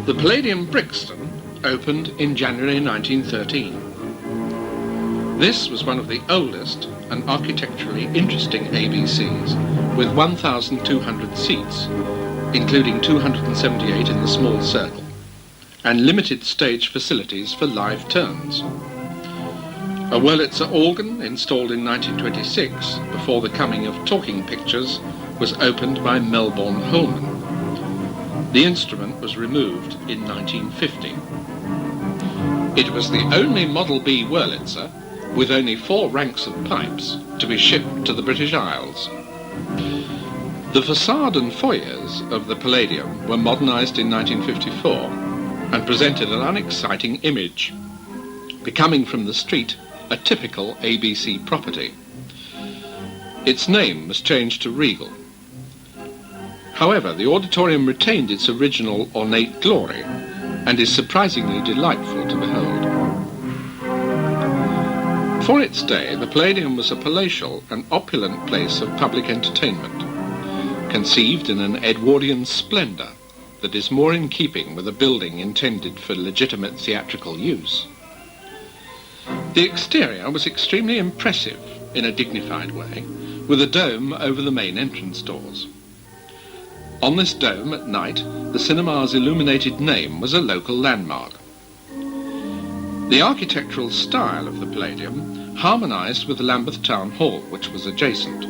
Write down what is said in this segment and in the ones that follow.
The Palladium Brixton opened in January 1913. This was one of the oldest and architecturally interesting ABCs, with 1,200 seats, including 278 in the small circle, and limited stage facilities for live turns. A Wurlitzer organ, installed in 1926, before the coming of talking pictures, was opened by Melbourne Holman. The instrument was removed in 1950. It was the only Model B Wurlitzer with only 4 ranks of pipes to be shipped to the British Isles. The facade and foyers of the Palladium were modernised in 1954 and presented an unexciting image, becoming from the street a typical ABC property. Its name was changed to Regal. However, the auditorium retained its original ornate glory and is surprisingly delightful to behold. For its day, the Palladium was a palatial and opulent place of public entertainment, conceived in an Edwardian splendour that is more in keeping with a building intended for legitimate theatrical use. The exterior was extremely impressive in a dignified way, with a dome over the main entrance doors. On this dome at night, the cinema's illuminated name was a local landmark. The architectural style of the Palladium harmonised with Lambeth Town Hall, which was adjacent.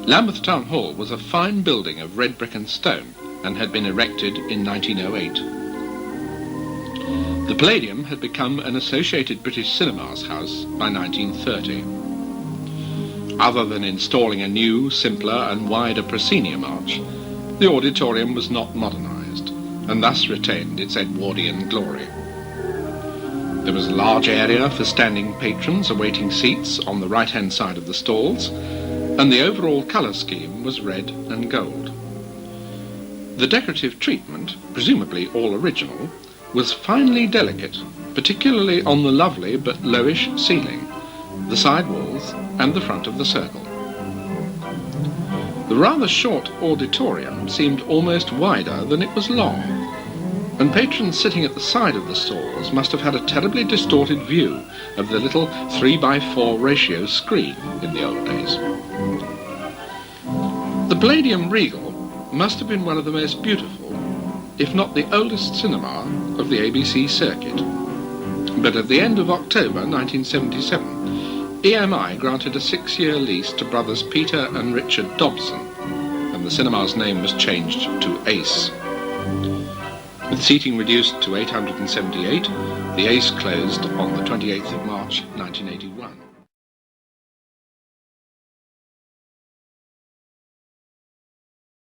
Lambeth Town Hall was a fine building of red brick and stone and had been erected in 1908. The Palladium had become an Associated British Cinemas house by 1930. Other than installing a new, simpler and wider proscenium arch, the auditorium was not modernised, and thus retained its Edwardian glory. There was a large area for standing patrons awaiting seats on the right-hand side of the stalls, and the overall colour scheme was red and gold. The decorative treatment, presumably all original, was finely delicate, particularly on the lovely but lowish ceiling, the side walls and the front of the circle. The rather short auditorium seemed almost wider than it was long, and patrons sitting at the side of the stalls must have had a terribly distorted view of the little 3:4 ratio screen in the old days. The Palladium Regal must have been one of the most beautiful, if not the oldest cinema of the ABC circuit. But at the end of October 1977, EMI granted a 6-year lease to brothers Peter and Richard Dobson, and the cinema's name was changed to Ace. With seating reduced to 878, the Ace closed on the 28th of March 1981.